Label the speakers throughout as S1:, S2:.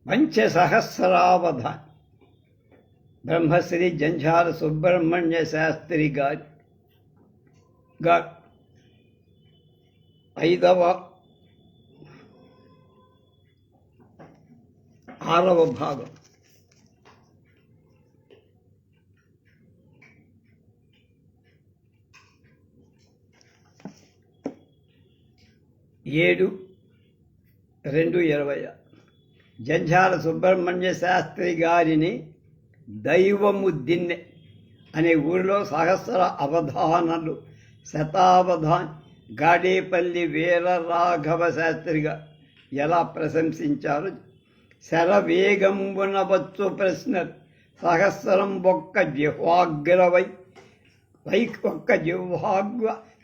S1: పంచసహస్రావధాన్ బ్రహ్మశ్రీ జంఝాల సుబ్రహ్మణ్య శాస్త్రి గారు 6వ భాగం. ఏడు 2:20 జంఝాల సుబ్రహ్మణ్య శాస్త్రి గారిని దైవము దిన్నె అనే ఊరిలో సహస్ర అవధానాలు శతావధాన్ గాడేపల్లి వీర రాఘవ శాస్త్రిగా ఎలా ప్రశంసించారు. శరవేగంబున వచ్చు ప్రశ్న సహస్రం ఒక్క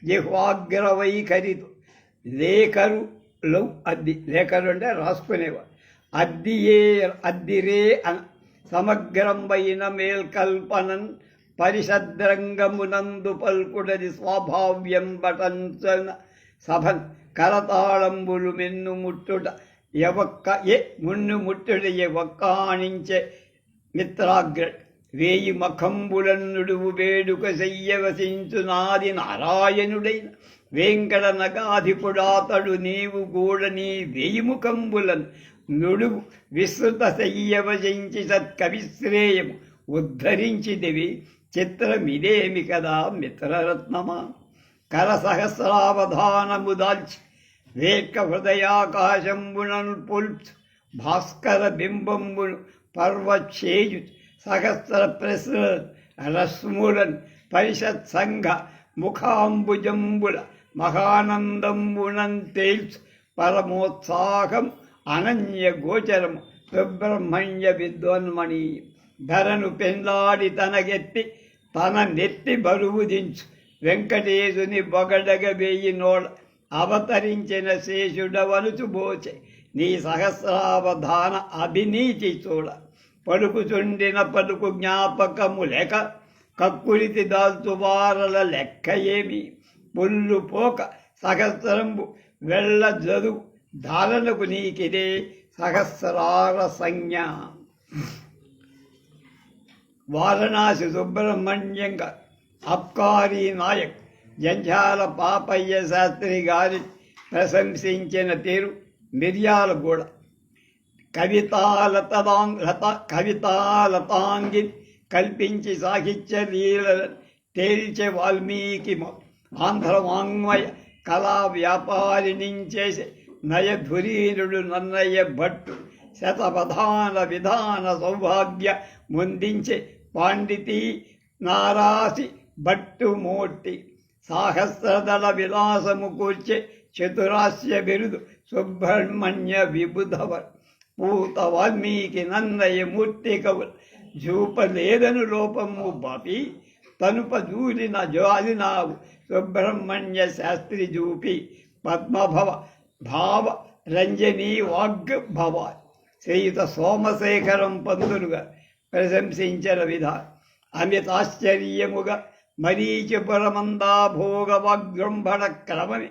S1: జిహ్వాగ్రవైఖరితో లేఖరులు అద్ది లేఖరు అంటే రాసుకునేవారు అద్దిరే సమగ్రంబైన మేల్కల్పనన్ పరిషద్రంగమునందు పల్కుడది స్వాభావ్యం బటంచన సభన్ కరతాళంబులు మెన్ను ముట్టుట మున్ను ముట్టుట ఒక్కాణించే మిత్రాగ్ర వేయి మఖంబులన్నుడువు వేడుక చెయ్యవసించునాది నారాయణుడైన వెంకట నగాధిపుడాతడు నీవు గూడ నీ వేయి ముఖంబులను నుడువు విస్తృత చెయ్యవసించి సత్కవిశ్రేయము ఉద్ధరించిదివి చిత్రమిదేమి కదా మిత్రరత్నమా. కరసహస్రావధానము దాల్చి వేక హృదయాకాశంబునను పొల్చు భాస్కర బింబంబును పర్వచేయు సహస్ర ప్రశ్న రశ్ములను పరిషత్ సంఘ ముఖాంబుజంబుల మహానందంబునం తేల్చు పరమోత్సాహం అనన్య గోచరము సుబ్రహ్మణ్య విద్వన్మణి. ధరను పెంలాడి తన నెత్తి బరువు దించు వెంకటేశుని బొగడగ వేయి నోడ అవతరించిన శేషుడవనుచు బోచే నీ సహస్రావధాన అభినీతి చూడ. పలుకుచుండిన పలుకు జ్ఞాపకము లేక కక్కులితి దాల్చువారల లెక్క ఏమి. పుల్లు పోక సహస్రంబు వెళ్ళ జరుగు ధారణకు నీకిదే సహస్రార సంజ్ఞ. వారణాసి సుబ్రహ్మణ్యంగా అబ్కారీ నాయక్ జంఝాల పాపయ్య శాస్త్రి గారి ప్రశంసించిన తీరు మిర్యాలగూడ. కవితాలతాంగి కల్పించి సాహిత్య లీలను తేల్చే వాల్మీకి ఆంధ్ర వాంగ్మయ కళా వ్యాపారినించేసే నయధురీనుడు నన్నయ్య భట్టు శతపధాన విధాన సౌభాగ్య ముందించే పాండితీ నారాసి భట్టు మోట్టి. సాహస్రదళ విలాసము కూర్చే చతురాస్య బిరుదు సుబ్రహ్మణ్య విబుధవర్. పూత వాల్మీకి నన్నయ్య మూర్తి కవులు చూపలేదను లోపము బాపి తనుప జూలిన జాలినావు సుబ్రహ్మణ్య శాస్త్రి చూపి. పద్మభవ భావ రంజనీ వాగ్భవ శ్రీయుత సోమశేఖరం పంతులుగా ప్రశంసించిన విధానం అమితాశ్చర్యముగా మరీచిపురమందాభోగ వాగ్జృంభణ క్రమమే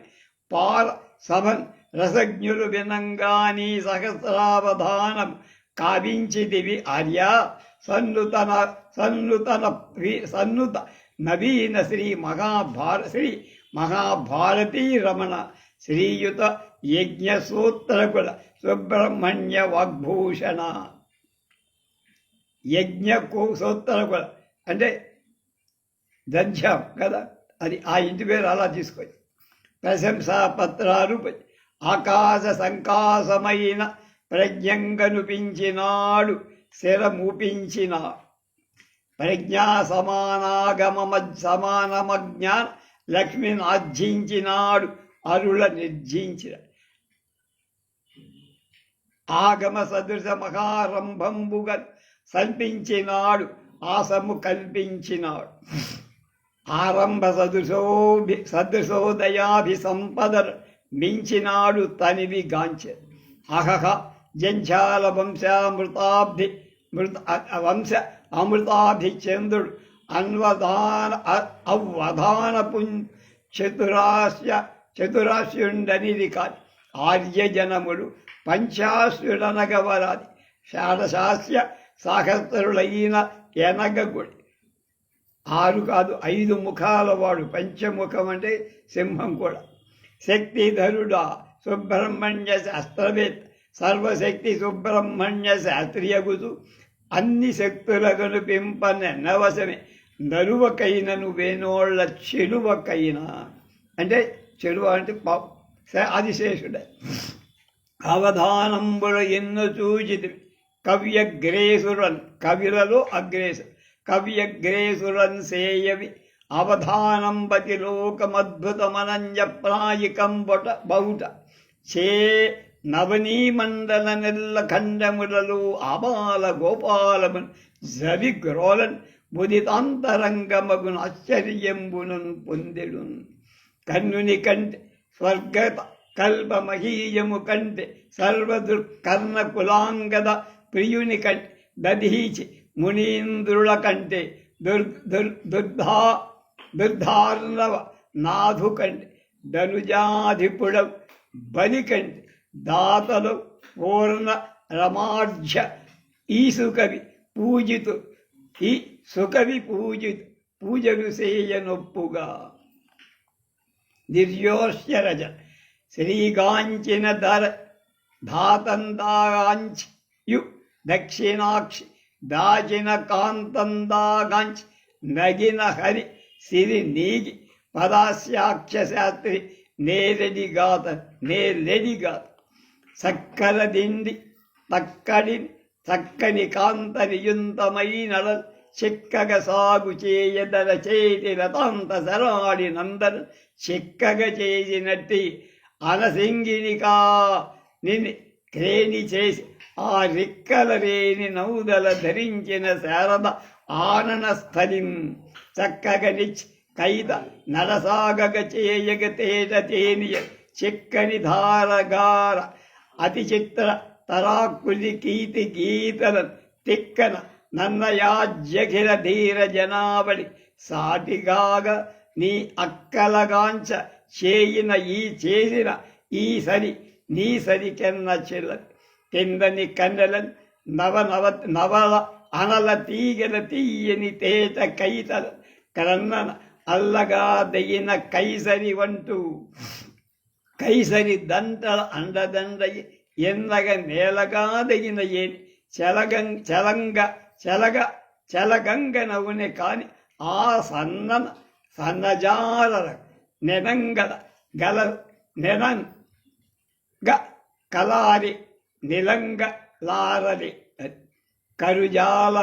S1: పార సభన్ రసజ్ఞులు వినంగానీ సహస్రావధానం కావించిదివి ఆర్య. సన్నుత నవీన శ్రీ మహాభారతీ రమణ శ్రీయుత యజ్ఞసూత్రకుల సుబ్రహ్మణ్య వాగ్భూషణ. సూత్రకుల అంటే జంఝం కదా, అది ఆ ఇంటి పేరు అలా తీసుకొని ప్రశంసా పత్రాలు ఆకాశ సంకాసమైన ప్రజ్ఞంగనుపించినాడు శిరముపించినాడు. ప్రజ్ఞా సమానమజ్ఞాన లక్ష్మిని ఆర్జించినాడు అరుల నిర్జించిన. ఆగమ సదృశ మహారంభంబుగా సల్పించినాడు ఆసము కల్పించినాడు. ఆరంభ సదృశోదయాభిసంపదను మించినాడు తనివి గాంచె. అహహ జంఝాల అమృతాభి చంద్రుడు అవధానపు చతురాస్యుండనిది కాని ఆర్యజనములు పంచాస్యుడనగవరాది షాడశాస్య సాహస్రులైన ఎనగగుడి. 6 కాదు 5 ముఖాల వాడు, పంచముఖం అంటే సింహం కూడా. శక్తిధరుడా సుబ్రహ్మణ్య శాస్త్రవేత్త, సర్వశక్తి సుబ్రహ్మణ్య శాస్త్రియగుసు అన్ని శక్తులను పింపనెన్నవసమే నరువకైనను వేనోళ్ళ చెలువకైనా. అంటే చెలువ అంటే ఆదిశేషుడే. అవధానంబులు ఎన్ను చూచితి కవ్యగ్రేసురన్, కవిలలో అగ్రేసు కవ్యగ్రేసురన్ సేయవి అవధానంబతి లోకమద్భుతమనంజప్రాయికం బౌట చే నవనీమండల నెల్ల ఖండములలో ఆబాల గోపాలమున్ జవి గ్రోలన్ బుదితాంతరంగమగును ఆశ్చర్యంబును పొందెడున్. కన్నుని కంటే స్వర్గ కల్పమహీయము కంటే సర్వదుర్కర్ణ కులాంగద ప్రియుని కంటే దధీచి మునీంద్రుల కంటే దుర్ధార్ణవ నాథు కంటే ధనుజాధిపుడవు బలి కంటే దాతలు పూర్ణ రమాఢ్య ఈ సుకవి పూజితు ఈ సుకవి పూజలు చేయనొప్పుగా. దిర్యోష్యరజ శ్రీగాంచిన ధర ధాతందాగాంచి యు దక్షిణాక్షి దాచిన కాంతందాగాంచి నగిన హరి సిరి నీగి పదాస్యాక్ష శాస్త్రి నేరెడిగాత చక్కర దిండి చక్కని కాంతనియుంతమై నడల్ చిక్కగ సాగు చేయదర చేతి రతాంత సరాడి నందరు చిక్కగ చేసినట్టి అనసింగినికా నిన్ను క్రేణి చేసి ఆ రిక్కల రేని నౌదల ధరించిన శారద ఆనన స్థలిం చక్కగా నిచ్చి కైద నడసాగగ చేయగ తేట తేనియ చిక్కని ధారగార అతి చిత్ర తరాకులి కీతి గీతల తిక్కన నన్నయాజ్యఖిల ధీర జనావళి సాటిగాగ నీ అక్కలగాంచ చేసిన నీ సరికెన్న చెల్ల కిందని కన్నెలను నవల అనల తీగల తీయని తేట కైతల కరన్నన అల్లగా దగిన కైసరి వంటూ కైసరి దంటల అండదండ ఎన్నగ నేలగా దగిన ఏని చలగంగ నవ్వునే కాని ఆ సన్నజాల నెనంగల గల నెనంగ కలారి నిలంగ లారలి కరుజాల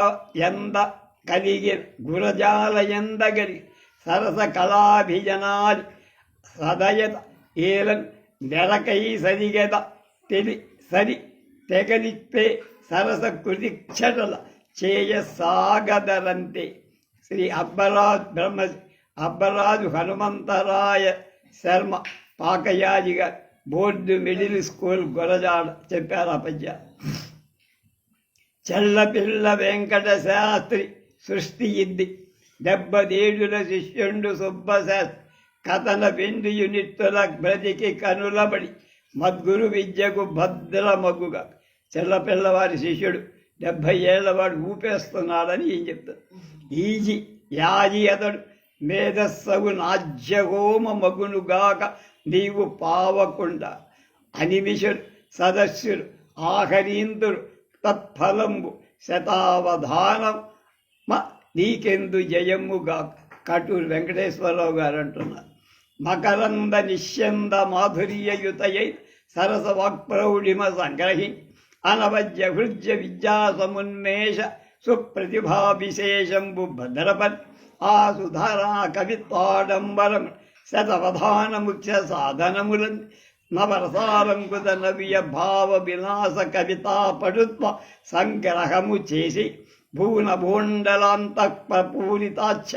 S1: ఎంద కలిగి గురజాల ఎందగలి సరస కళాభిజనాలి సదయత ఏలన్ నెలకై సరిగెద సరి తెగలిప్పే సరస కృతిక్షటల చేయ సాగదరంతే. శ్రీ అబ్బరాజు హనుమంతరాయ శర్మ పాకయాజిగా బోర్డు మిడిల్ స్కూల్ గొరజాడ చెప్పారు ఆ పద్య. చెల్లపిల్ల వెంకట శాస్త్రి సృష్టి ఇద్ది 70 శిష్యుండు సుబ్బశాస్త్రి కథన 2 యూనిట్టుల బ్రతికి కనులబడి మద్గురు విద్యకు భద్రమగుగా. చెల్లపిల్లవారి శిష్యుడు 70 ఏళ్లవాడు ఊపేస్తున్నాడని ఏం చెప్తాడు. యాజి అతడు మేధస్సగు నాజ్యహోమ మగునుగాక నీవు పావకుండా అనిమిషుడు సదస్యులు ఆహరీంతుడు తత్ఫలంబు శతావధానం నీకెందు జయముగా. కటూరు వెంకటేశ్వరరావు గారు అంటున్నారు. మకరంద నిశ్యంద మాధుర్యయుతయై సరస వాక్ప్రౌఢిమ సంగ్రహి అనవజ్య హృజ్య విద్యాసమున్మేష సుప్రతిభా విశేషంబు భద్రపన్ ఆ సుధారా కవిత్వాడంబరం శతవధాన ముఖ్య సాధనములన్ నవరసాలంకుత నవ్య భావ విలాస కవితా పడుత్వ సంగ్రహము చేసి భూన భూండలాంతఃపూరితాచ్చ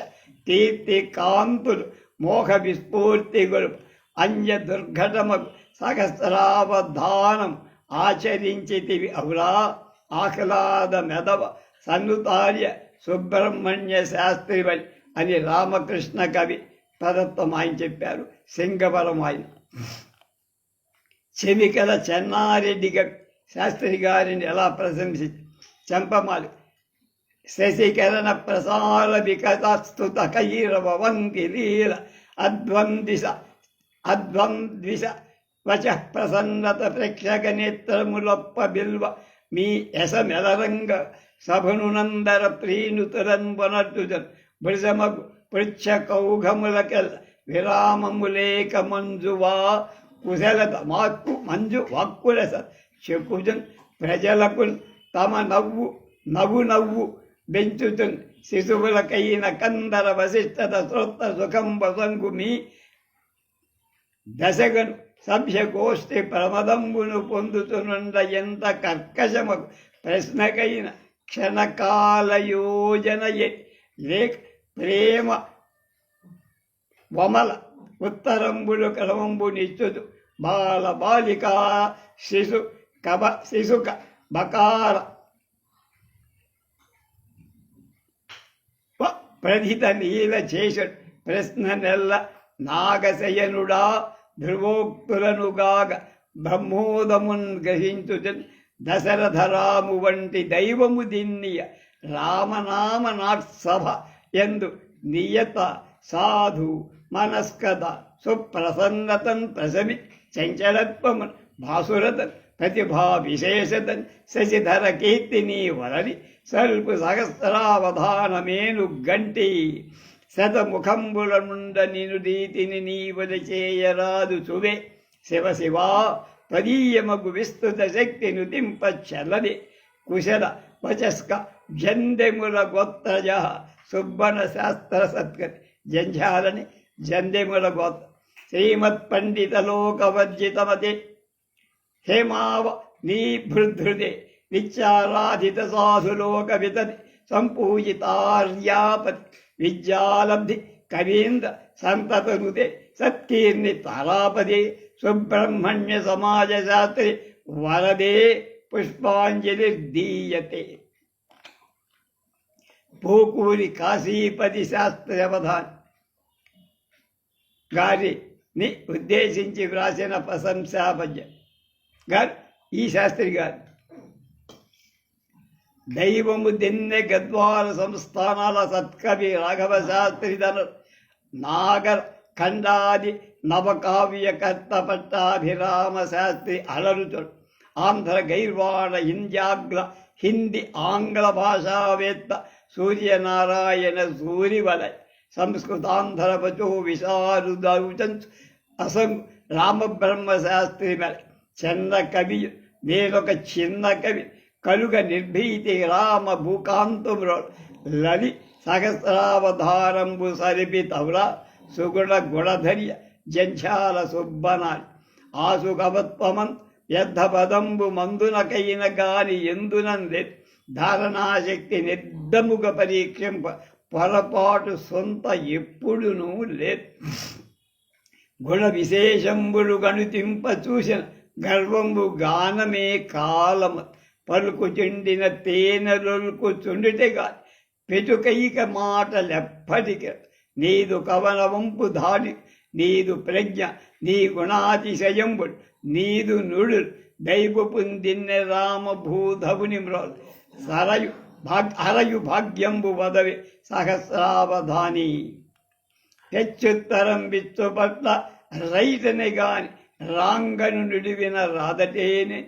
S1: కీర్తి కాంతులు మోహ విస్ఫూర్తి గురు అంజ దుర్ఘటమగు సహస్రావధానం ఆచరించితివి అవురా ఆహ్లాద మెదవ సన్నుతార్య సుబ్రహ్మణ్య శాస్త్రి అని రామకృష్ణ కవి పదత్వం ఆయన చెప్పారు. సింగవరం ఆయన చెవికల చెన్నారెడ్డిగా శాస్త్రి గారిని ఎలా ప్రశంసించి చెంపమాలి. శశికరణ ప్రసార వికతస్తుత కైరవ వంతి లీల అద్వంద్విష వచ ప్రసన్నత ప్రేక్షక నేత్రములొప్ప బిల్వ మీ యశమెలరంగ సభనునందర ప్రీనుతురన్వనట్టుజన్ భృజమగు పృచ్ఛ కౌఘములకెల్ విరామములేక మంజువా కుశలత మాక్కు మంజు వాక్కులస చెక్కుజన్ ప్రజలకు తమ నవ్వు బెంచుతున్ శిశువులకైన కందర వశిష్టత శ్రోత్త సుఖంబ సంగు మీ దశగను సభ్యగోష్ఠి ప్రమదంబును పొందుతునుండ ఎంత కర్కశమకు ప్రశ్నకైన క్షణకాల యోజనయే లేక ప్రేమ వమల ఉత్తరంబులు క్రమంబు నిశ్చుదు బాల బాలికా శిశుక బకార ప్రధిత నీల చేసడు ప్రశ్న నెల్ల నాగశయనుడా ధ్రువోక్తులనుగాగ బ్రహ్మోదమున్ గ్రహించుచన్ దశరథరాము వంటి దైవము దిన్నియ రామనామ నాట్సభ ఎందు నియత సాధు మనస్కత సుప్రసన్నతన్ ప్రసమి చంచలత్వమన్ భాసురతన్ ప్రతిభా విశేషతన్ శశిధర కీర్తిని వరని సల్పు సహస్రావధానమేను గంటి శతముఖంబుల నుండ నిను రీతిని నీవలి చేయరాదు చువే శివ శివా త్వదీయమగు విస్తృత శక్తిను దింపచ్చలది కుశల వచస్క జందెముల గోత్రజ సుబ్బన శాస్త్ర సత్కతి జంఝాలని జందెముల గోత్ర శ్రీమత్ పండిత లోకవర్జితమతే హేమావ నీ భృధృదే నిత్యారాధిత సాధులోక వితది సంపూజితార్యాపతి విద్యాలబ్ధి కవీంద్ర సంతతనుతే సత్కీర్ణి తారాపదే సుబ్రహ్మణ్య సమాజ శాస్త్రి వరదే పుష్పాంజలి దీయతే. పోకూరి కాశీపతి శాస్త్రి అవధాన్ గారిని ఉద్దేశించి వ్రాసిన ప్రశంసాపద్యం గారు ఈ శాస్త్రి గారు దైవము దిన్నె గద్వాల సంస్థానాల సత్కవి రాఘవ శాస్త్రి ధన నాగర్ ఖండాది నవకావ్యకర్త పట్టాభిరామ శాస్త్రి అలరుతుడు ఆంధ్ర గైర్వాణ హిందీ ఆంగ్ల భాషావేత్త సూర్యనారాయణ సూరివలయ సంస్కృతాంధ్ర వచో విశారుదౌచన్ అసం రామబ్రహ్మ శాస్త్రి మెల చిన్న కవి నేనొక చిన్న కవి కలుగ నిర్భీతి రామ భూకాంతుమ్రో లలి సహస్రావధారంబు సరిపి తౌర సుగుణ గుణధర్య జంఝాల సుబ్బనాలి ఆసుకవత్వమన్ యద్ధ పదంబు మందునకైన గాని ఎందునందే ధారణాశక్తి నిర్దముగ పరీక్షింప పొరపాటు సొంత ఎప్పుడునూ లేదు. గుణ విశేషంబులు గణుతింప చూసిన గర్వంబు గానమే కాలము పలుకు చెండిన తేనెలొల్కు చుండిటెగా పెటుకైక మాటలెప్పటికి నీదు కవనవంపు దాడి నీదు ప్రజ్ఞ నీ గుణాతిశయంబుడు నీదు నుడు దైవపు దిన్నె రామ భూధవుని మ్రోల్ అరయు భాగ్యంబు వదవి సహస్రావధాని హెచ్చుత్తరం విత్తు పట్ల రైతనే గాని రాంగను నిడివిన రాదటేనే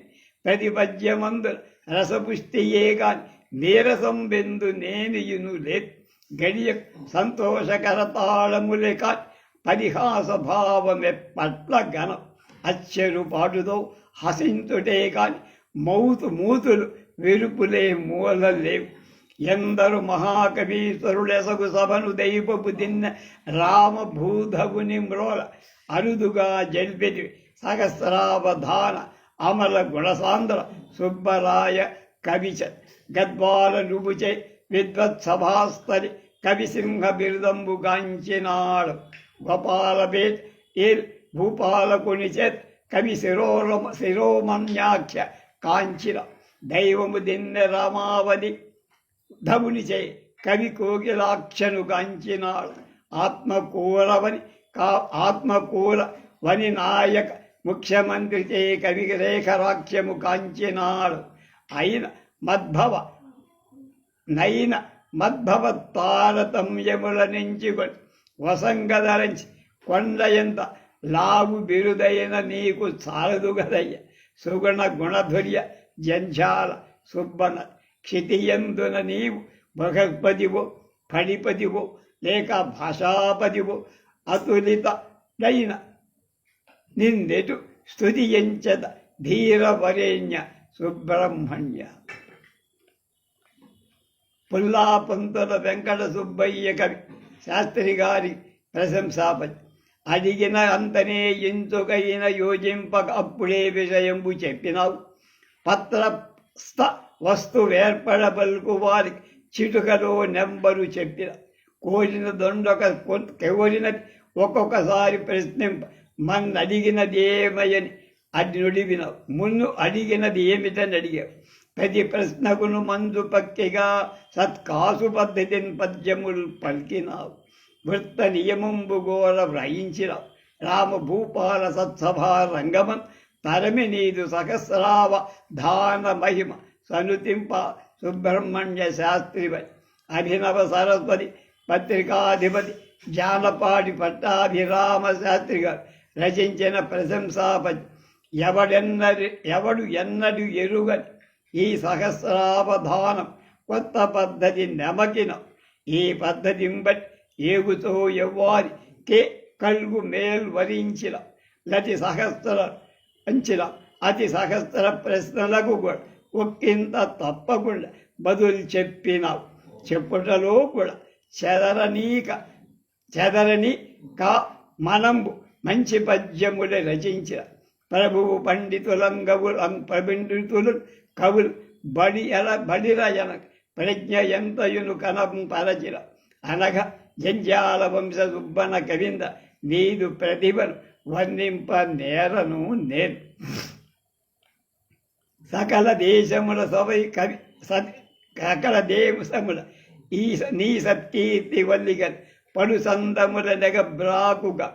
S1: ప్రతిపద్యమందు రసపుష్టియే గాని నీరసం బెందు నేనియును లేత్ గడియ సంతోషకర తాళములే కాని పరిహాస భావమె పట్ల గణం అచ్చరు పాటుతో హసించుటే కాని మూతులు వెరుపులే మూలలేవు. ఎందరు మహాకవీశ్వరుడెసగు సభను దైవపు దిన్న రామభూధవుని మ్రోల అరుదుగా జల్పెది సహస్రావధాన అమల గుణసాంద్ర సుబ్బరాయ కవిచ గద్వాల నుబుచే విద్వత్సభాస్తరి కవిసింహ బిరుదంబు గాంచినాడు గోపాలపేట్ ఏల్ భూపాలకుని చేత్ కవి శిరోమణ్యాఖ్య కాంచిన దైవము దిన్నె రామావతి ధవునిచే కవి కోకిలాక్షను కాంచినాడు ఆత్మకూరవని నాయక ముఖ్యమంత్రి చే కవి రేఖరాఖ్యము కాంచినాడు అయిన మద్భవ నైన మద్భవ తారతమ్యముల నుంచి వసంగధరించి కొండయంత లావు బిరుదైన నీకు చాలదు గదయ్య సుగుణ గుణధుర్య జంఝాల సుబ్బన క్షితియందున నీవు బృహస్పతివో ఫణిపతివో లేక భాషాపతివో అతులితడైన నిందెటు స్తుతియంచద ధీరవరేణ్య సుబ్రహ్మణ్య. పుల్లాపంతుల వెంకట సుబ్బయ్య కవి శాస్త్రి గారి ప్రశంసాపతి. అడిగిన అంతనే ఎంచుకైన యోజింపక అప్పుడే విషయంబు చెప్పినావు. పత్రస్థ వస్తు వేర్పడబల్కు వారికి చిటుకలో నెంబరు చెప్పిన. కోరిన కోరినది ఒక్కొక్కసారి ప్రశ్నింప మన్నడిగినది ఏమయని నుడివినావు. ముందు అడిగినది ఏమిటని అడిగావు. ప్రతి ప్రశ్నకును మందు పక్కిగా సత్కాసు పద్ధతిని పద్యములు పలికినావు. వృత్త నియమంబు గోర వ్రయించినావు. రామ భూపాల సత్సభా రంగమన్ తరమి నీదు సహస్రావ ధాన మహిమ సనుతింప సుబ్రహ్మణ్య శాస్త్రివై. అభినవ సరస్వతి పత్రికాధిపతి జానపాటి పట్టాభిరామ శాస్త్రి గారు రచించిన ప్రశంసాపతి. ఎవడు ఎన్నడు ఎరుగని ఈ సహస్రావధానం కొత్త పద్ధతి నెమకిన. ఈ పద్ధతిని బట్టి ఏగుతో ఎవ్వారి కే కల్గు మేల్ వరించిన లతి సహస్ర అంచిన అతి సహస్ర ప్రశ్నలకు కూడా ఒక్కింత తప్పకుండా బదులు చెప్పినావు. చెప్పుటలో కూడా చెదరని కా మనంబు మంచి పద్యములు రచించిన ప్రభువు పండితులు కవులు బడిరయన ప్రజ్ఞ ఎంతయును కనం పరచిన అనగ జంజాల వంశ సుబ్బన కవింద నీదు ప్రతిభను వర్ణింప నేరను నేను. సకల దేశముల సవై కవి సకల దేశముల నీ సత్కీర్తి వల్లిగ పడు సందముల నెగ బ్రాకుగా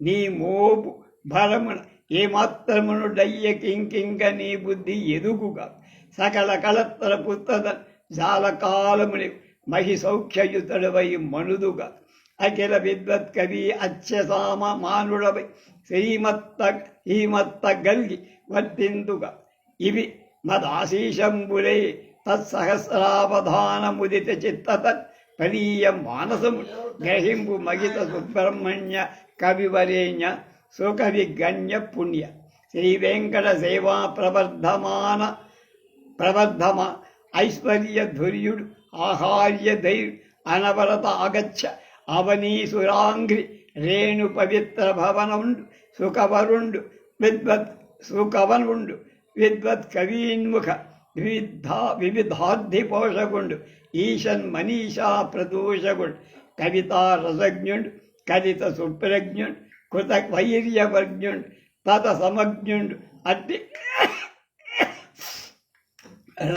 S1: నీ మోపు భరమున ఏమాత్రమును డయ్య కింకింక నీ బుద్ధి ఎదుగుగా సకల కళత్తర పుత్ర జాలకాలముని మహి సౌఖ్యయుతుడవై మనుదుగా అఖిల విద్వత్ కవి అత్యసామ మానుడవై శ్రీమత్త గల్గి వర్తిందుగా ఇవి మదాశీషంబులే తత్సహస్రావధానముదిత చిత్త పరీయ మానసము గ్రహింపు మగిత సుబ్రహ్మణ్య కవివరేణ్య సుకవి గణ్య పుణ్య. శ్రీ వెంకట సేవా ప్రవర్ధమ ఐశ్వర్య ధుర్యుడు ఆహార్య ధైర్య అనవరత ఆగచ్చ అవనీసురాంఘ్రి రేణు పవిత్ర భవనుండు సుకవనుండు విద్వత్ కవీన్ముఖ వివిధార్థి పోషకుండు ఈశన్ మనీషా ప్రదూషకుడు కవితా రసజ్ఞుడు కలిత సుప్రజ్ఞుడు కృత వైర్యవర్జ్ఞుడు తత సమజ్ఞుడు అట్టి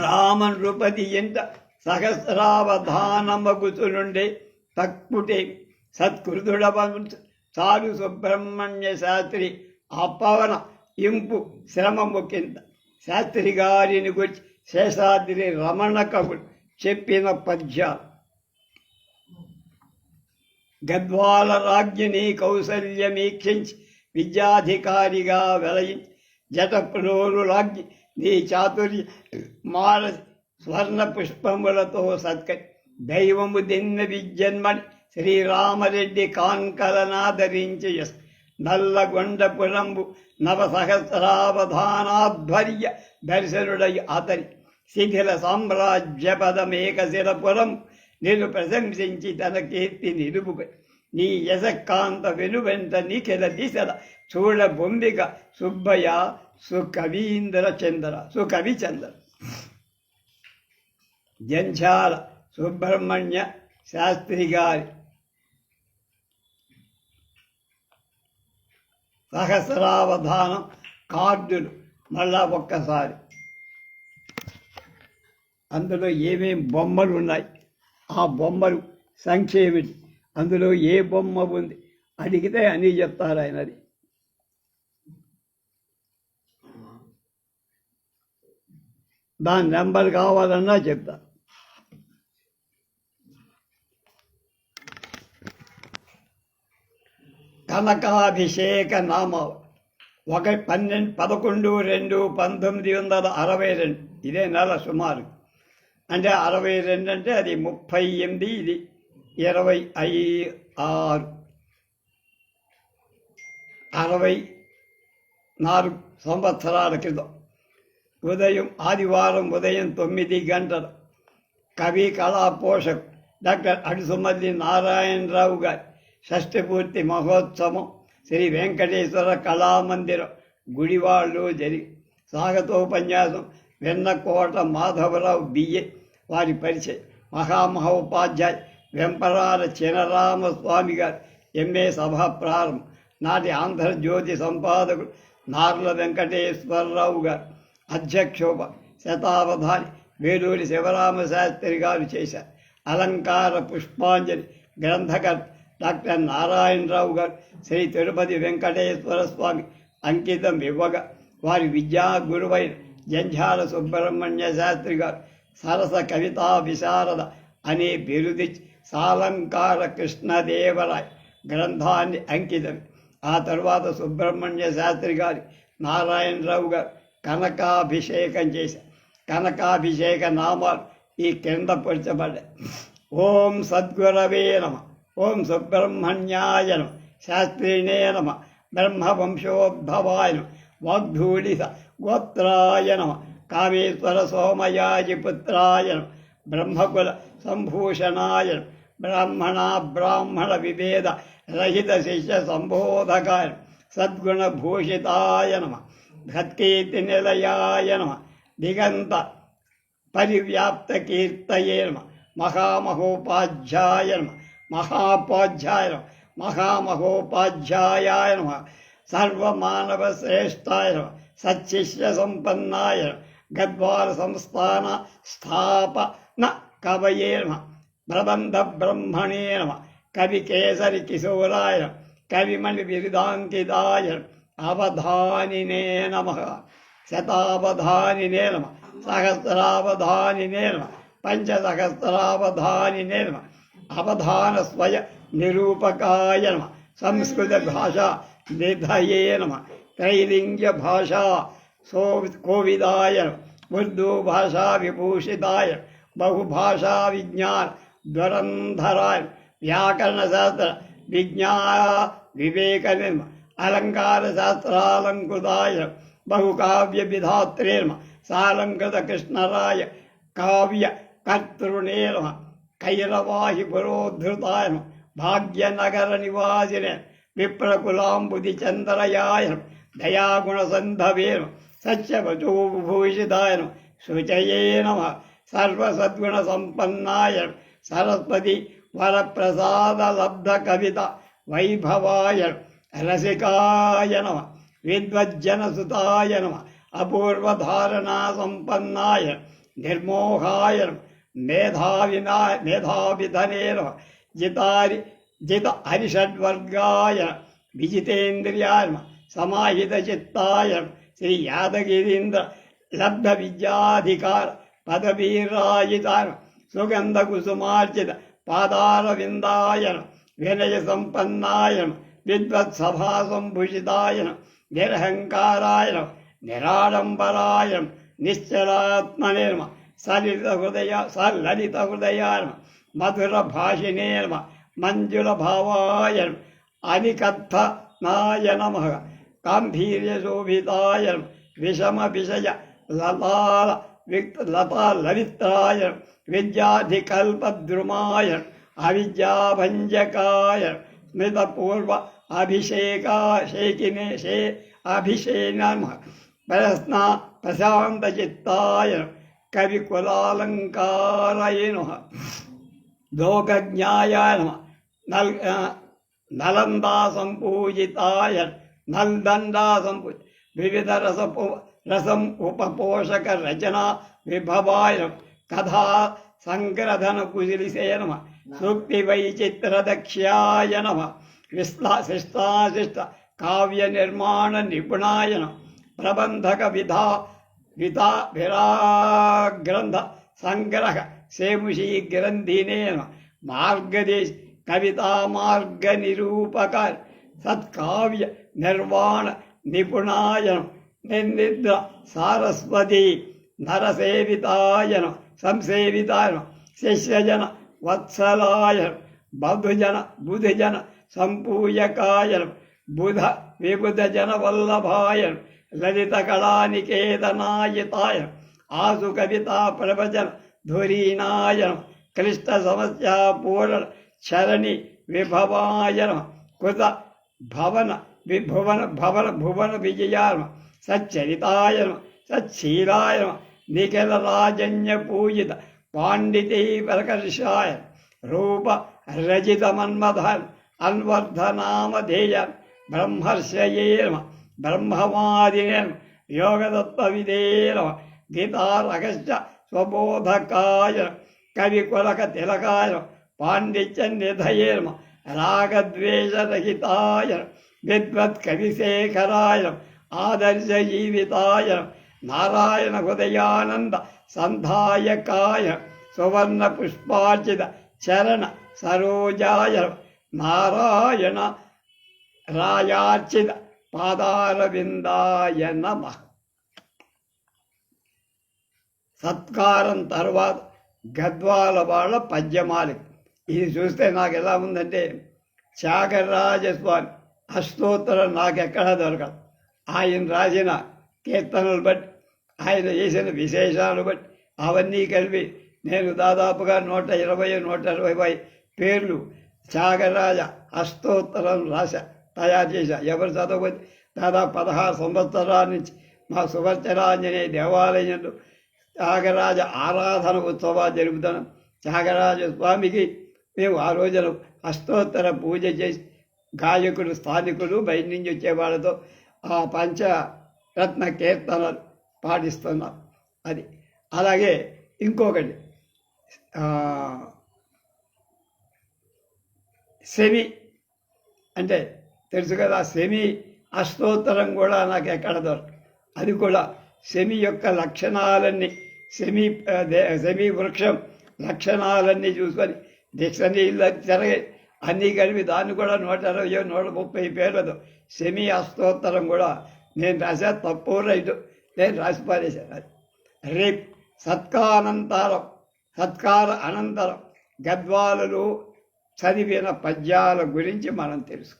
S1: రామనృపతి ఎంత సహస్రావధానమగుతులుండే తక్కుటే సత్కృతుడవ చాలు సుబ్రహ్మణ్య శాస్త్రి అపవన ఇంపు శ్రమముకింత. శాస్త్రి గారిని గురించి శేషాద్రి రమణ కవులు చెప్పిన పద్యాలు. గద్వాల రాజ్ఞిని కౌసల్యమీక్షించి విద్యాధికారిగా వెలయించి జటప్రోరులాజ్ఞి నీ చాతుర్య మారసి స్వర్ణ పుష్పములతో సత్కరి దైవము దిన్న విద్యన్మని శ్రీరామరెడ్డి కాంకలనాదరించి నల్లగొండపురంబు నవసహస్రావధానాధ్వర్య దర్శనుడై అతని శిథిల సామ్రాజ్యపదమేకశిలపురం నిన్ను ప్రశంసించి తన కీర్తి నిలుపుకొని నీ యశకాంత వెనువెంట నిఖిల దిశల చూడ బొంబిక సుబ్బయ్య సుకవి చంద్ర. జంఝాల సుబ్రహ్మణ్య శాస్త్రి గారి సహస్రావధానం కార్డులు మళ్ళా ఒక్కసారి. అందులో ఏమేం బొమ్మలు ఉన్నాయి, ఆ బొమ్మలు సంఖ్య ఏమిటి, అందులో ఏ బొమ్మ ఉంది అడిగితే అని చెప్తారు ఆయనది. దాని నెంబర్ కావాలన్నా చెప్తా. కనకాభిషేక నామాలు 11/2/1962. ఇదే నెల సుమారు. అంటే 62 అంటే అది 38, ఇది 26, 64 సంవత్సరాల క్రితం ఆదివారం ఉదయం 9 గంటలు కవి కళా పోషక్ డాక్టర్ అడుసుమల్లి నారాయణరావు గారి షష్ఠపూర్తి మహోత్సవం శ్రీ వెంకటేశ్వర కళామందిరం గుడివాళ్ళు జరిగి స్వాగతోపన్యాసం వెన్నకోట మాధవరావు బిఏ. వారి పరిచయం మహామహోపాధ్యాయ వెంపరాల చినరామస్వామి గారు ఎంఏ. సభా ప్రారంభం నాటి ఆంధ్రజ్యోతి సంపాదకుడు నార్ల వెంకటేశ్వరరావు గారు అధ్యక్షోప శతావధాని వేలూరి శివరామశాస్త్రి గారు చేశారు. అలంకార పుష్పాంజలి గ్రంథకర్త డాక్టర్ నారాయణరావు గారు శ్రీ తిరుపతి వెంకటేశ్వర స్వామి అంకితం ఇవ్వగా వారి విద్యా గురువైన జంఝాల సుబ్రహ్మణ్య శాస్త్రి గారు సరస కవితా విశారద అనే బిరుదిచ్చి సాలంకార కృష్ణదేవరాయ గ్రంథాన్ని అంకితం. ఆ తరువాత సుబ్రహ్మణ్య శాస్త్రి గారి నారాయణరావు గారు కనకాభిషేకం చేశారు. కనకాభిషేక నామాలు ఈ క్రింద పొరచబడ్డాయి. ఓం సద్గురవే నమ, ఓం సుబ్రహ్మణ్యాయ నమ, శాస్త్రిణే నమ, బ్రహ్మవంశోద్భవాయ నమ, వాగ్ధూళిత గోత్రాయ నమ, కామేశ్వర సోమయాజిపుత్రాయ నమ, బ్రహ్మకుల సంభూషణాయ నమ, బ్రాహ్మణ విభేద రహిత శిష్య సంబోధకాయ నమ, సద్గుణభూషితాయ నమ, భక్తీతి నిలయాయ నమ, దిగంత పరివ్యాప్త కీర్తయే నమ, మహామహోపాధ్యాయ నమ, మహాపాధ్యాయ నమ, మహామహోపాధ్యాయాయ నమ, సర్వమానవ శ్రేష్టాయ నమ, సచ్చిష్య సంపన్నాయ నమ, గద్వాల సంస్థాన స్థాపన కవయే నమ, ప్రబంధ బ్రహ్మణే నమ, కవి కేసరి కిశోరాయ నమ, కవిమణి బిరుదాంకితాయ నమ, అవధానినే నమ, శతావధానినే నమ, సహస్రావధానినే నమ, పంచసహస్రావధానినే నమ, అవధాన స్వయ నిరూపకాయ నమ, సంస్కృత భాషా నిధయే నమ, త్రైలింగ్య భాషా కోవిదాయ నమ, ఉర్దూ భాషా విభూషితాయ, బహుభాషా విజ్ఞాన దురంధరాయ, వ్యాకరణ శాస్త్ర విజ్ఞా వివేక నిర్మ, అలంకార శాస్త్రాలంకృతాయ, బహుకావ్య విధాత్రే నమ, సాలంకృత కృష్ణరాయ కావ్య కర్తృణే నమ, కైరవాహి పురోద్ధృతాయ నమ, భాగ్యనగర నివాసినే విప్రకులాంబుది చంద్రయాయ నమ, దయాగుణ సంధవే నమ, సత్యవచోభూషితాయ నమ, శుచయే నమ, సర్వసద్గుణ సంపన్నాయ నమ, సరస్వతి వరప్రసాద లబ్ధ కవిత వైభవాయ రసికాయ నమ, విద్వజ్జనసుతాయ నమ, అపూర్వధారణా సంపన్నాయ నిర్మోహాయ నమ, మేధావిధనే నమ, జిత హరిషడ్వర్గాయ విజితేంద్రియాయ నమ, సమాహిత చిత్తాయ శ్రీ యాదగిరీంద్ర లబ్ధ విద్యాధికార పదవీరాజితాయ సుగంధ కుసుమార్చిత పాదారవిందాయ వినయ సంపన్నాయ విద్వత్ సభా సంభూషితాయ నిరహంకారాయ నిరాడంబరాయ నిశ్చలాత్మనే సలలిత హృదయాయ మధుర భాషినే మంజుల భావాయ అనికథనాయ నమ, గాంభీర్య శోభితాయ విషమ విషయ లలితాయ విద్యాధికల్పద్రుమాయ అవిద్యాభంజకాయ స్మితపూర్వ అభిషేకాశేకినే అభిషేణ ప్రశాంత చిత్తాయ కవికులాలంకారయ లోకజ్ఞాయాయ నలందా సంపూజితాయ నల్దండా సంపూజ వివిధ రసం ఉపపోషక రచనా విభవాయ కథా సంగ్రధన కుశలిసే నమ, సూక్తి వైచిత్రదక్ష్యాయ నమ, శిష్టాశిష్ట కావ్య నిర్మాణ నిపుణాయ నమ, ప్రబంధక విరాగ్రంథ సంగ్రహ సేముషీ గ్రంథినేన మార్గదేశ కవితా మార్గ నిరూపక సత్కావ్య నిర్వాణ నిపుణాయనం నిర్నిద్ర సారస్వతి నరసేవితాయనం సంసేవితాయనం శిష్యజన వత్సలాయనం బుధుజన సంపూయకాయనం బుధ విబుధజన వల్లభాయనం లలిత కళానికేతనాయతాయనం ఆసు కవితా ప్రవచన ధురీనాయనం క్లిష్ట సమస్యా పూరణ చరణి విభవాయనం కృత భవన భువన విజయాయనం సచ్చరితాయనం సచ్చీలాయనం నిఖిల రాజన్య పూజిత పాండితీ ప్రకర్షాయ రూప రజిత మన్మథన్ అన్వర్ధనామధేయ బ్రహ్మర్షయేర్మ బ్రహ్మవాదినేర్మ యోగదత్వవిదేర్మ గీతారహస్య స్వబోధకాయ కవికులక తిలకాయ పాండిత్య నిధయేర్మ రాగద్వేషరహితాయ విద్వత్ కవిశేఖరాయ ఆదర్శ జీవితాయ నారాయణ హృదయానంద సంధాయకాయ సువర్ణ పుష్పార్చిత చరణ సరోజాయ నారాయణ రాయార్చిత పాదారవిందాయ నమః. సత్కారం తర్వాత గద్వాల వాళ్ళ పద్యమాలిక. ఇది చూస్తే నాకు ఎలా ఉందంటే త్యాగరాజస్వామి అష్టోత్తరం నాకెక్కడా దొరకదు. ఆయన రాసిన కీర్తనలు బట్టి ఆయన చేసిన విశేషాలు బట్టి అవన్నీ కలిపి నేను దాదాపుగా 120-160 పేర్లు త్యాగరాజ అష్టోత్తరం తయారు చేశా. ఎవరు చదవకపోతే దాదాపు 16 సంవత్సరాల నుంచి మా సువర్చరాంజనేయ దేవాలయంలో త్యాగరాజ ఆరాధన ఉత్సవాలు జరుపుతున్నాం. త్యాగరాజ స్వామికి మేము ఆ రోజున అష్టోత్తర పూజ చేసి గాయకులు స్థానికులు బయట నుంచి వచ్చే వాళ్ళతో ఆ పంచరత్న కీర్తనలు పాటిస్తున్నాం. అది అలాగే ఇంకొకటి సెమి అంటే తెలుసు కదా, సెమి అష్టోత్తరం కూడా నాకు ఎక్కడ దొరకదు. అది కూడా సెమి యొక్క లక్షణాలన్నీ సెమి వృక్షం లక్షణాలన్నీ చూసుకొని డిక్షనరీలో తిరగి అన్నీ కలిపి దాన్ని కూడా 120-130 పేర్లతో సెమి అష్టోత్తరం కూడా నేను రాసా. తప్పు రైటు నేను రాసి పారేశాను. అది రేపు సత్కార అనంతరం గద్వాలలో చదివిన పద్యాల గురించి మనం తెలుసు.